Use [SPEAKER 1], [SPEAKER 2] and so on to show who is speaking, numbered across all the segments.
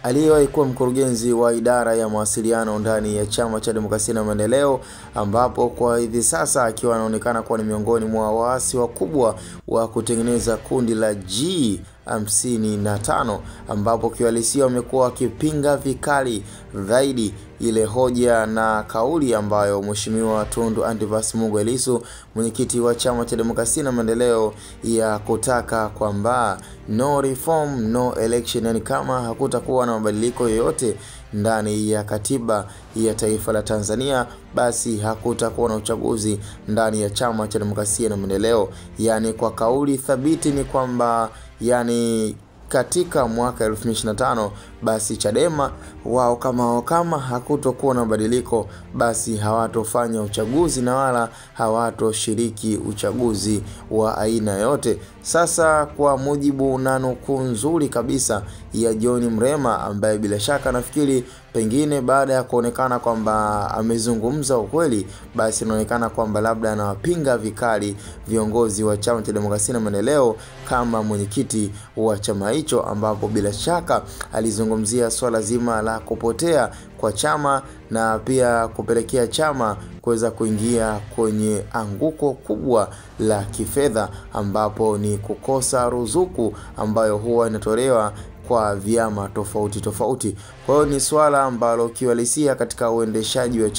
[SPEAKER 1] aliyewahi kuwa mkurugenzi wa idara ya mawasiliano ndani ya Chama cha Demokrasia na Maendeleo, ambapo kwa hivi sasa akiwa anaonekana kuwa ni miongoni mwa waasi wakubwa wa kutengeneza kundi la G55, ambapo kiuhalisia wamekuwa wakipinga vikali zaidi ile hoja na kauli ambayo Mheshimiwa Tundu Antipas Mughwe Lissu, mwenyekiti wa Chama cha Demokrasia na Maendeleo, ya kutaka kwamba no reform no election, yani kama hakutakuwa na mabadiliko yoyote ndani ya katiba ya taifa la Tanzania, basi hakutakuwa na uchaguzi ndani ya Chama cha Demokrasia na Maendeleo. Yani kwa kauli thabiti ni kwamba yani katika mwaka 2025 basi Chadema wao kama hakutokuwa na mabadiliko, basi hawatofanya uchaguzi na wala hawatoshiriki uchaguzi wa aina yote. Sasa kwa mujibu na nukuu nzuri kabisa ya John Mrema, ambaye bila shaka nafikiri pengine baada ya kuonekana kwamba amezungumza ukweli, basi inaonekana kwamba labda anawapinga vikali viongozi wa Chama cha Demokrasia na Maendeleo kama mwenyekiti wa chama hicho, ambapo bila shaka alizungumzia swala zima la kupotea kwa chama na pia kupelekea chama kuweza kuingia kwenye anguko kubwa la kifedha, ambapo ni kukosa ruzuku ambayo huwa inatolewa kwa vyama tofauti. Kwa hiyo ni swala ambalo kiuhalisia katika uendeshaji wa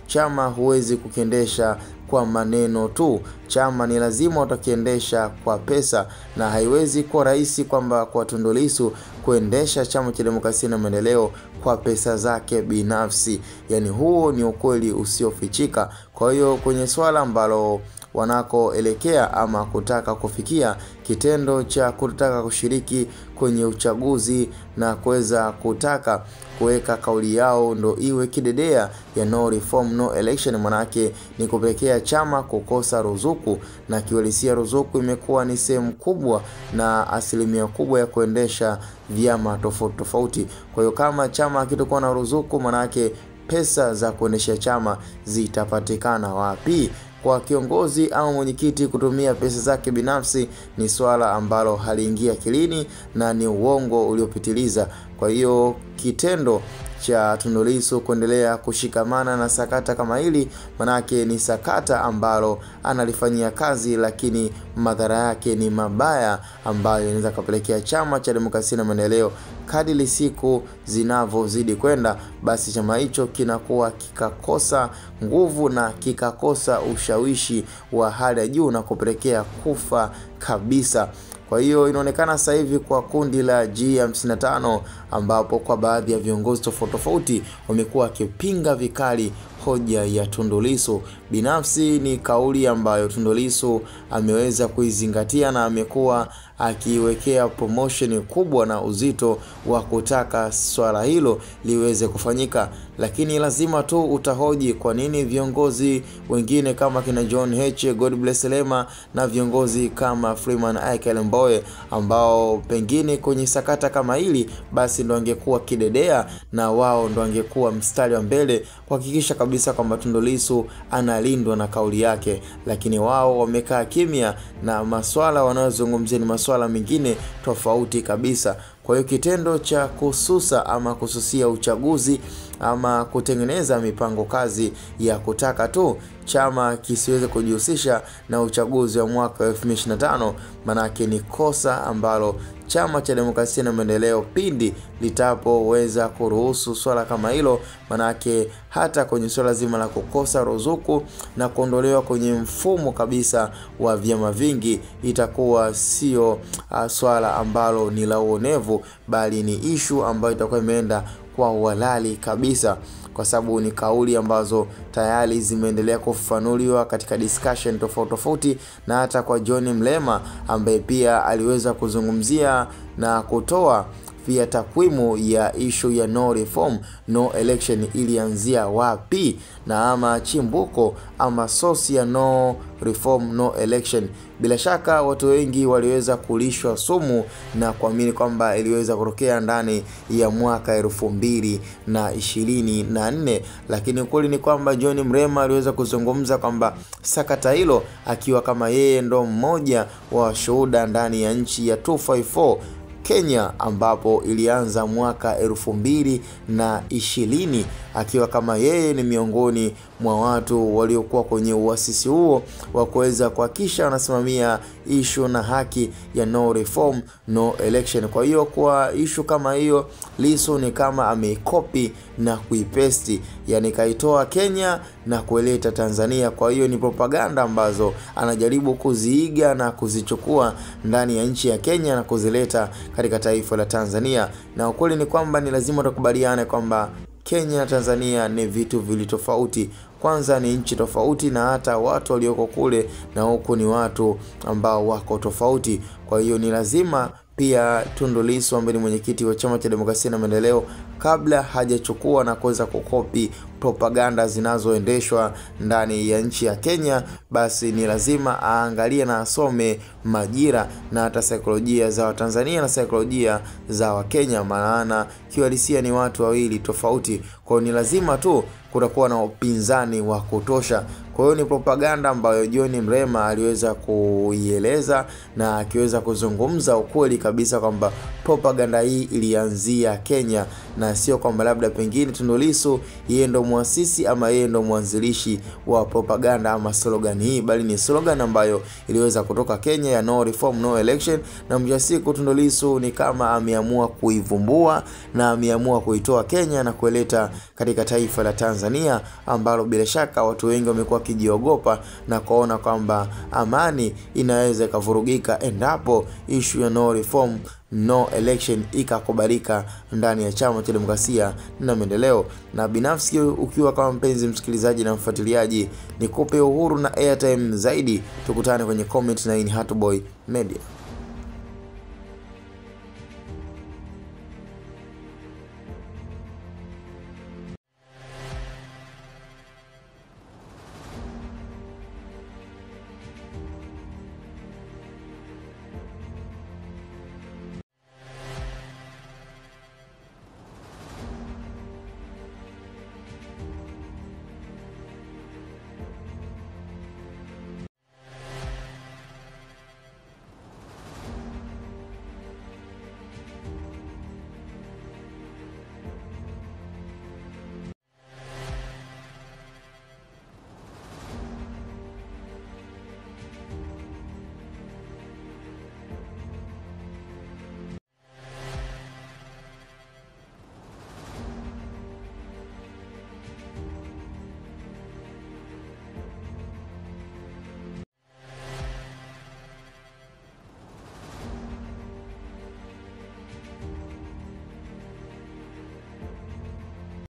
[SPEAKER 1] chama huwezi kukiendesha kwa maneno tu. Chama ni lazima utakiendesha kwa pesa, na haiwezi kuwa rahisi kwamba kwa Tundu Lissu kuendesha Chama cha Demokrasia na Maendeleo kwa pesa zake binafsi. Yani huo ni ukweli usiofichika. Kwa hiyo kwenye swala ambalo wanakoelekea ama kutaka kufikia, kitendo cha kutaka kushiriki kwenye uchaguzi na kuweza kutaka kuweka kauli yao ndo iwe kidedea ya no reform no election, manake ni kupelekea chama kukosa ruzuku, na kiuhalisia ruzuku imekuwa ni sehemu kubwa na asilimia kubwa ya kuendesha vyama tofauti. Kwa hiyo kama chama hakitakuwa na ruzuku, manake pesa za kuendesha chama zitapatikana wapi? Kwa kiongozi au mwenyekiti kutumia pesa zake binafsi ni swala ambalo haliingia akilini na ni uongo uliopitiliza. Kwa hiyo kitendo cha Tundu Lissu kuendelea kushikamana na sakata kama hili, manake ni sakata ambalo analifanyia kazi, lakini madhara yake ni mabaya ambayo inaweza kupelekea Chama cha Demokrasia na Maendeleo kadri siku zinavozidi kwenda, basi chama hicho kinakuwa kikakosa nguvu na kikakosa ushawishi wa hali ya juu na kupelekea kufa kabisa. Kwa hiyo inaonekana sasa hivi kwa kundi la G55, ambapo kwa baadhi ya viongozi tofauti wamekuwa wakipinga vikali hoja ya Tundu Lissu. Binafsi ni kauli ambayo Tundu Lissu ameweza kuizingatia na amekuwa akiwekea promotion kubwa na uzito wa kutaka swala hilo liweze kufanyika, lakini lazima tu utahoji kwa nini viongozi wengine kama kina John Heche, Godbless Lema na viongozi kama Freeman Aikael Mbowe, ambao pengine kwenye sakata kama hili basi ndo angekuwa kidedea na wao ndo angekuwa mstari wa mbele kuhakikisha kabisa kwamba Tundu Lissu analindwa na kauli yake, lakini wao wamekaa kimya na maswala wanayozungumzia ni maswala mengine tofauti kabisa. Kwa hiyo kitendo cha kususa ama kususia uchaguzi ama kutengeneza mipango kazi ya kutaka tu chama kisiweze kujihusisha na uchaguzi wa mwaka 2025, manake ni kosa ambalo Chama cha Demokrasia na Maendeleo pindi litapoweza kuruhusu swala kama hilo, manake hata kwenye swala zima la kukosa ruzuku na kuondolewa kwenye mfumo kabisa wa vyama vingi, itakuwa sio swala ambalo ni la uonevu, bali ni issue ambayo itakuwa imeenda kwa uhalali kabisa, kwa sababu ni kauli ambazo tayari zimeendelea kufafanuliwa katika discussion tofauti, na hata kwa John Mrema ambaye pia aliweza kuzungumzia na kutoa pia takwimu ya issue ya no reform no election ilianzia wapi, na ama chimbuko ama source ya no reform no election. Bila shaka watu wengi waliweza kulishwa sumu na kuamini kwamba iliweza kutokea ndani ya mwaka 2024, lakini ukweli ni kwamba John Mrema aliweza kuzungumza kwamba sakata hilo akiwa kama yeye ndo mmoja wa shuhuda ndani ya nchi ya 254 Kenya, ambapo ilianza mwaka 2020, akiwa kama yeye ni miongoni mwa watu waliokuwa kwenye uasisi huo wa kuweza kuhakikisha wanasimamia issue na haki ya no reform no election. Kwa hiyo kwa issue kama hiyo, Lissu ni kama ameikopi na kuipesti, yani kaitoa Kenya na kueleta Tanzania. Kwa hiyo ni propaganda ambazo anajaribu kuziiga na kuzichukua ndani ya nchi ya Kenya na kuzileta katika taifa la Tanzania. Na ukweli ni kwamba ni lazima tukubaliane kwamba Kenya na Tanzania ni vitu vili tofauti. Kwanza ni nchi tofauti, na hata watu walioko kule na huku ni watu ambao wako tofauti. Kwa hiyo ni lazima pia Tundu Lissu ambaye ni mwenyekiti wa Chama cha Demokrasia na Maendeleo, kabla hajachukua na kuweza kukopi propaganda zinazoendeshwa ndani ya nchi ya Kenya, basi ni lazima aangalie na asome Majira na hata saikolojia za Watanzania na saikolojia za Wakenya, maana kiuhalisia ni watu wawili tofauti. Kwa hiyo ni lazima tu kutakuwa na upinzani wa kutosha. Kwa hiyo ni propaganda ambayo John Mrema aliweza kuieleza na akiweza kuzungumza ukweli kabisa kwamba propaganda hii ilianzia Kenya, na sio kwamba labda pengine Tundu Lissu yeye ndo muasisi ama yeye ndo mwanzilishi wa propaganda ama slogan hii, bali ni slogan ambayo iliweza kutoka Kenya ya no reform no election. Na mjasiku Tundu Lissu ni kama ameamua kuivumbua na ameamua kuitoa Kenya na kueleta katika taifa la Tanzania, ambalo bila shaka watu wengi wamekuwa kijiogopa na kuona kwamba amani inaweza kuvurugika endapo issue ya no reform no election ikakubalika ndani ya Chama cha Demokrasia na Maendeleo. Na binafsi ukiwa kama mpenzi msikilizaji na mfuatiliaji, nikupe uhuru na airtime zaidi. Tukutane kwenye comment na ini Hatboy Media.